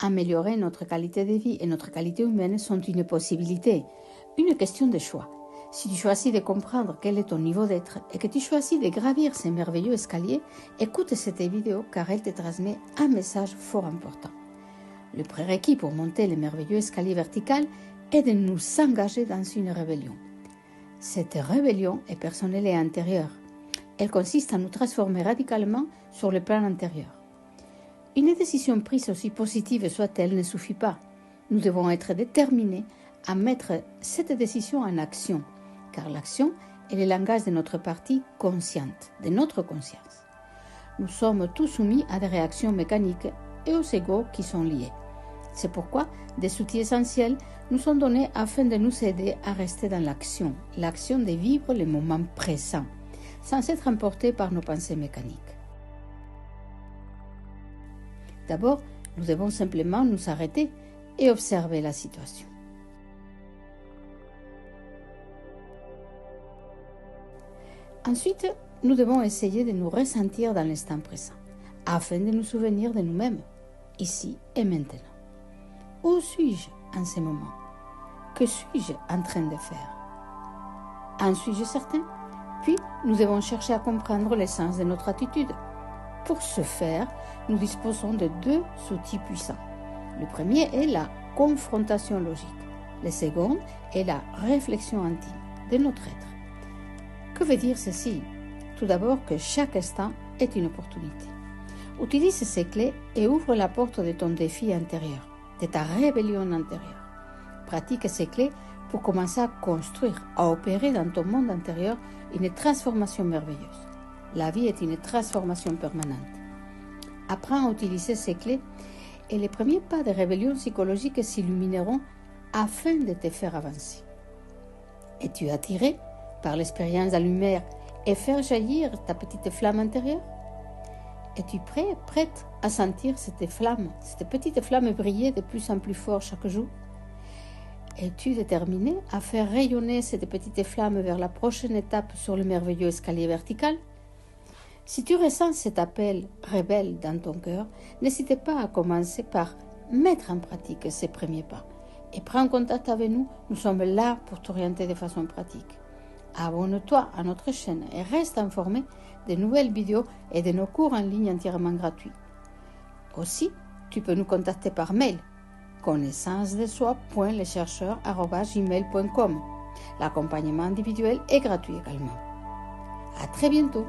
Améliorer notre qualité de vie et notre qualité humaine sont une possibilité, une question de choix. Si tu choisis de comprendre quel est ton niveau d'être et que tu choisis de gravir ces merveilleux escaliers, écoute cette vidéo car elle te transmet un message fort important. Le prérequis pour monter le merveilleux escalier vertical est de nous engager dans une rébellion. Cette rébellion est personnelle et intérieure. Elle consiste à nous transformer radicalement sur le plan intérieur. Une décision prise aussi positive soit-elle ne suffit pas. Nous devons être déterminés à mettre cette décision en action, car l'action est le langage de notre partie consciente, de notre conscience. Nous sommes tous soumis à des réactions mécaniques et aux égos qui sont liés. C'est pourquoi des outils essentiels nous sont donnés afin de nous aider à rester dans l'action de vivre le moment présent, sans être emportés par nos pensées mécaniques. D'abord, nous devons simplement nous arrêter et observer la situation. Ensuite, nous devons essayer de nous ressentir dans l'instant présent, afin de nous souvenir de nous-mêmes, ici et maintenant. Où suis-je en ce moment? Que suis-je en train de faire? En suis-je certain? Puis, nous devons chercher à comprendre l'essence de notre attitude. Pour ce faire, nous disposons de deux outils puissants. Le premier est la confrontation logique. Le second est la réflexion intime de notre être. Que veut dire ceci? Tout d'abord que chaque instant est une opportunité. Utilise ces clés et ouvre la porte de ton défi intérieur, de ta rébellion intérieure. Pratique ces clés pour commencer à construire, à opérer dans ton monde intérieur une transformation merveilleuse. La vie est une transformation permanente. Apprends à utiliser ces clés et les premiers pas de rébellion psychologique s'illumineront afin de te faire avancer. Es-tu attiré par l'expérience de la lumière et faire jaillir ta petite flamme intérieure? Es-tu prête à sentir cette petite flamme briller de plus en plus fort chaque jour? Es-tu déterminé à faire rayonner cette petite flamme vers la prochaine étape sur le merveilleux escalier vertical? Si tu ressens cet appel rebelle dans ton cœur, n'hésite pas à commencer par mettre en pratique ces premiers pas. Et prends contact avec nous, nous sommes là pour t'orienter de façon pratique. Abonne-toi à notre chaîne et reste informé de nouvelles vidéos et de nos cours en ligne entièrement gratuits. Aussi, tu peux nous contacter par mail connaissance-de-soi.lechercheur@gmail.com. L'accompagnement individuel est gratuit également. À très bientôt.